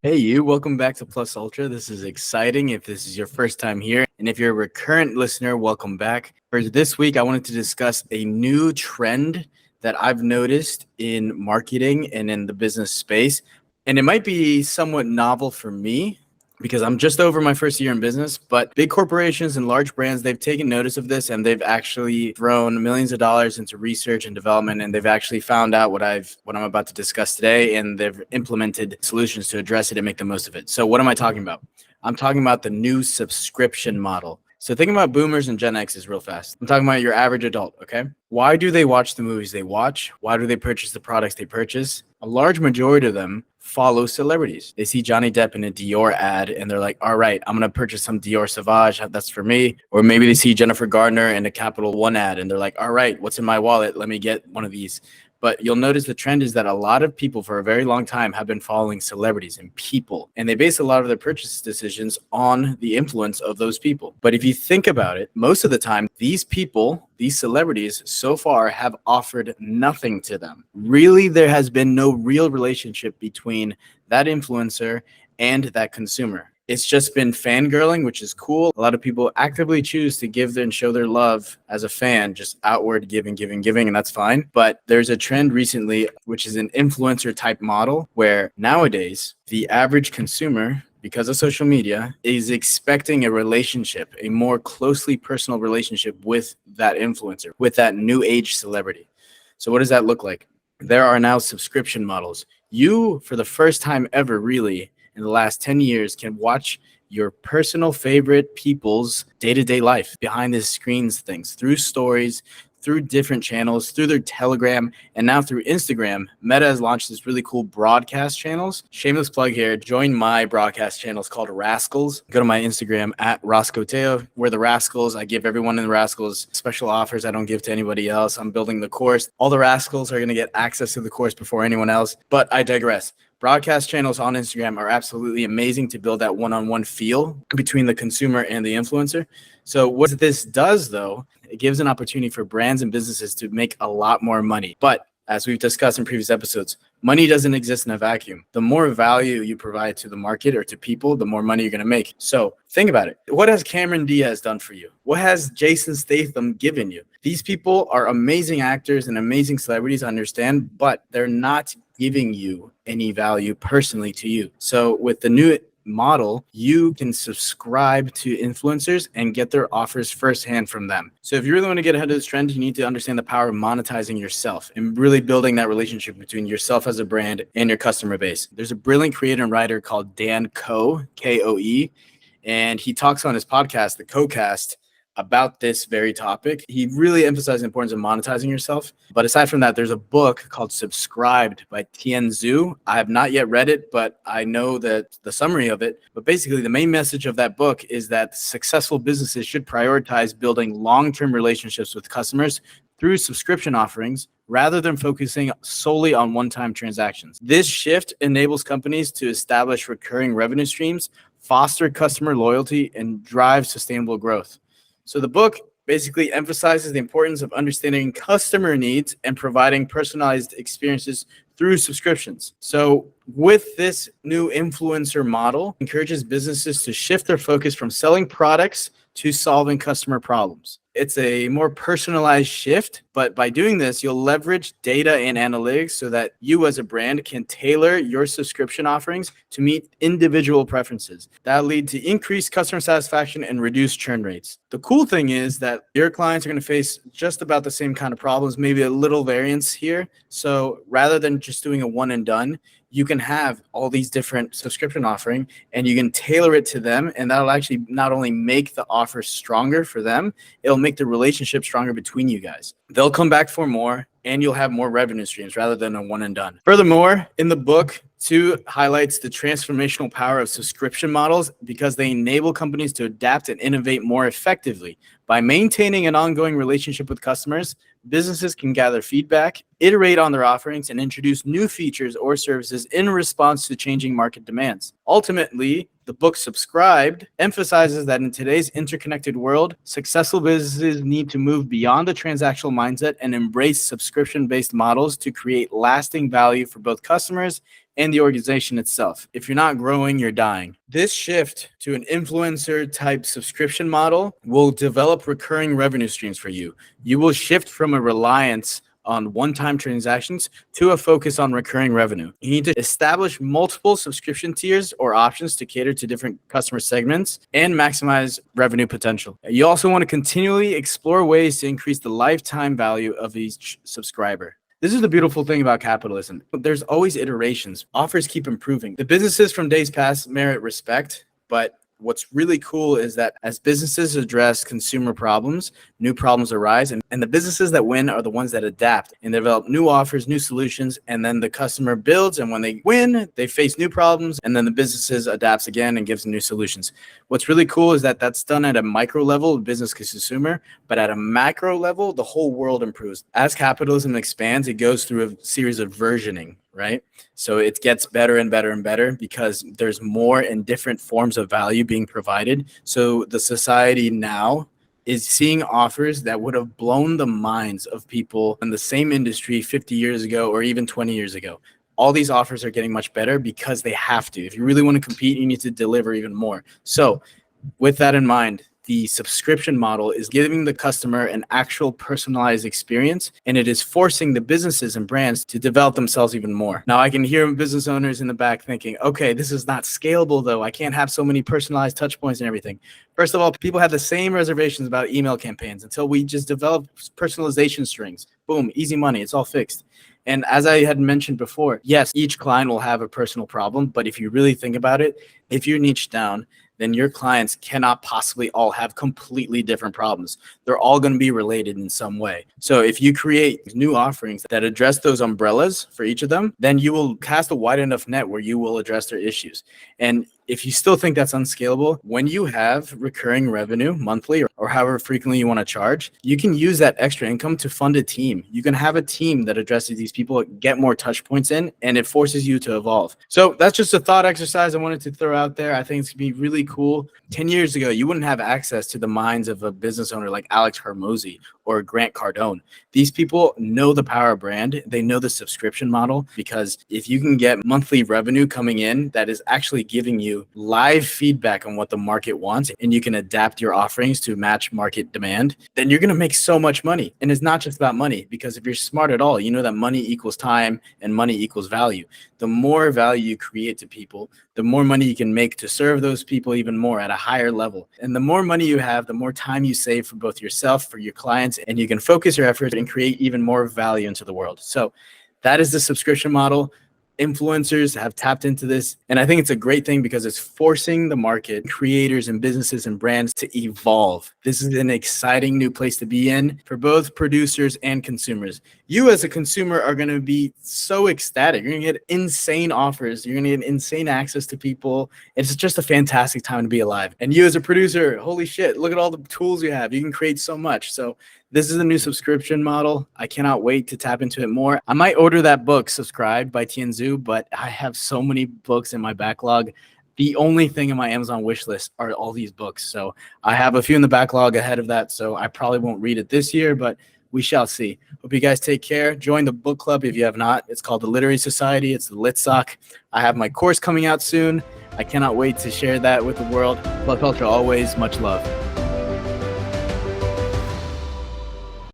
Hey, you, welcome back to Plus Ultra. This is exciting if this is your first time here. And if you're a recurrent listener, welcome back. For this week, I wanted to discuss a new trend that I've noticed in marketing and in the business space. And it might be somewhat novel for me because I'm just over my first year in business, but big corporations and large brands, they've taken notice of this and they've actually thrown millions of dollars into research and development, and they've actually found out what I'm about to discuss today, and they've implemented solutions to address it and make the most of it. So what am I talking about? I'm talking about the new subscription model. So thinking about boomers and Gen X is real fast. I'm talking about your average adult, okay? Why do they watch the movies they watch? Why do they purchase the products they purchase? A large majority of them follow celebrities. They see Johnny Depp in a Dior ad and they're like, all right, I'm going to purchase some Dior Sauvage. That's for me. Or maybe they see Jennifer Gardner in a Capital One ad and they're like, all right, what's in my wallet? Let me get one of these. But you'll notice the trend is that a lot of people for a very long time have been following celebrities and people, and they base a lot of their purchase decisions on the influence of those people. But if you think about it, most of the time, these people, these celebrities so far have offered nothing to them. Really, there has been no real relationship between that influencer and that consumer. It's just been fangirling, which is cool. A lot of people actively choose to give and show their love as a fan, just outward giving, and that's fine. But there's a trend recently, which is an influencer type model, where nowadays the average consumer, because of social media, is expecting a relationship, a more closely personal relationship with that influencer, with that new age celebrity. So what does that look like? There are now subscription models. You, for the first time ever, really, in the last 10 years, can watch your personal favorite people's day-to-day life behind the screens things through stories, through different channels, through their Telegram, and now through Instagram. Meta has launched this really cool broadcast channels. Shameless plug here. Join my broadcast channel. It's called Rascals. Go to my Instagram at Roscoteo. We're the Rascals. I give everyone in the Rascals special offers I don't give to anybody else. I'm building the course. All the Rascals are going to get access to the course before anyone else. But I digress. Broadcast channels on Instagram are absolutely amazing to build that one-on-one feel between the consumer and the influencer. So what this does, though, it gives an opportunity for brands and businesses to make a lot more money. But as we've discussed in previous episodes, money doesn't exist in a vacuum. The more value you provide to the market or to people, the more money you're going to make. So think about it. What has Cameron Diaz done for you? What has Jason Statham given you? These people are amazing actors and amazing celebrities, I understand, but they're not giving you any value personally to you. So with the new model, you can subscribe to influencers and get their offers firsthand from them. So if you really want to get ahead of this trend, you need to understand the power of monetizing yourself and really building that relationship between yourself as a brand and your customer base. There's a brilliant creator and writer called Dan Koe, Koe, and he talks on his podcast, the Koecast, about this very topic. He really emphasized the importance of monetizing yourself. But aside from that, there's a book called Subscribed by Tien Zhu. I have not yet read it, but I know that the summary of it. But basically, the main message of that book is that successful businesses should prioritize building long-term relationships with customers through subscription offerings rather than focusing solely on one-time transactions. This shift enables companies to establish recurring revenue streams, foster customer loyalty, and drive sustainable growth. So the book basically emphasizes the importance of understanding customer needs and providing personalized experiences through subscriptions. So with this new influencer model, encourages businesses to shift their focus from selling products to solving customer problems. It's a more personalized shift, but by doing this, you'll leverage data and analytics so that you as a brand can tailor your subscription offerings to meet individual preferences. That'll lead to increased customer satisfaction and reduced churn rates. The cool thing is that your clients are going to face just about the same kind of problems, maybe a little variance here. So rather than just doing a one and done, you can have all these different subscription offering and you can tailor it to them. And that'll actually not only make the offer stronger for them, it'll make the relationship stronger between you guys. They'll come back for more and you'll have more revenue streams rather than a one and done. Furthermore, in the book, two highlights the transformational power of subscription models because they enable companies to adapt and innovate more effectively. By maintaining an ongoing relationship with customers, businesses can gather feedback, iterate on their offerings, and introduce new features or services in response to changing market demands. Ultimately, the book Subscribed emphasizes that in today's interconnected world, successful businesses need to move beyond the transactional mindset and embrace subscription-based models to create lasting value for both customers and the organization itself. If you're not growing, you're dying. This shift to an influencer type subscription model will develop recurring revenue streams for you. You will shift from a reliance on one-time transactions to a focus on recurring revenue. You need to establish multiple subscription tiers or options to cater to different customer segments and maximize revenue potential. You also want to continually explore ways to increase the lifetime value of each subscriber. This is the beautiful thing about capitalism. There's always iterations. Offers keep improving. The businesses from days past merit respect, but what's really cool is that as businesses address consumer problems, new problems arise, and the businesses that win are the ones that adapt and develop new offers, new solutions, and then the customer builds, and when they win, they face new problems, and then the businesses adapts again and gives new solutions. What's really cool is that that's done at a micro level, business to consumer, but at a macro level, the whole world improves. As capitalism expands, it goes through a series of versioning, right? So it gets better and better and better because there's more and different forms of value being provided. So the society now is seeing offers that would have blown the minds of people in the same industry 50 years ago or even 20 years ago. All these offers are getting much better because they have to. If you really want to compete, you need to deliver even more. So with that in mind, the subscription model is giving the customer an actual personalized experience, and it is forcing the businesses and brands to develop themselves even more. Now, I can hear business owners in the back thinking, okay, this is not scalable though. I can't have so many personalized touch points and everything. First of all, people had the same reservations about email campaigns until we just developed personalization strings. Boom, easy money. It's all fixed. And as I had mentioned before, yes, each client will have a personal problem, but if you really think about it, if you're niche down, then your clients cannot possibly all have completely different problems. They're all going to be related in some way. So if you create new offerings that address those umbrellas for each of them, then you will cast a wide enough net where you will address their issues. And if you still think that's unscalable, when you have recurring revenue monthly or however frequently you want to charge, you can use that extra income to fund a team. You can have a team that addresses these people, get more touch points in, and it forces you to evolve. So that's just a thought exercise I wanted to throw out there. I think it's going to be really cool. 10 years ago, you wouldn't have access to the minds of a business owner like Alex Hormozy or Grant Cardone. These people know the power of brand. They know the subscription model, because if you can get monthly revenue coming in that is actually giving you live feedback on what the market wants, and you can adapt your offerings to match market demand, then you're going to make so much money. And it's not just about money, because if you're smart at all, you know that money equals time and money equals value. The more value you create to people, the more money you can make to serve those people even more at a higher level. And the more money you have, the more time you save for both yourself, for your clients, and you can focus your efforts and create even more value into the world. So that is the subscription model. Influencers have tapped into this, and I think it's a great thing because it's forcing the market, creators and businesses and brands to evolve. This is an exciting new place to be in for both producers and consumers. You as a consumer are going to be so ecstatic. You're going to get insane offers. You're going to get insane access to people. It's just a fantastic time to be alive. And you as a producer, holy shit, look at all the tools you have. You can create so much. So this is a new subscription model. I cannot wait to tap into it more. I might order that book, Subscribed by Tianzu, but I have so many books in my backlog. The only thing in my Amazon wish list are all these books. So I have a few in the backlog ahead of that. So I probably won't read it this year, but we shall see. Hope you guys take care. Join the book club if you have not. It's called the Literary Society. It's the LitSoc. I have my course coming out soon. I cannot wait to share that with the world. Plus Ultra always, much love.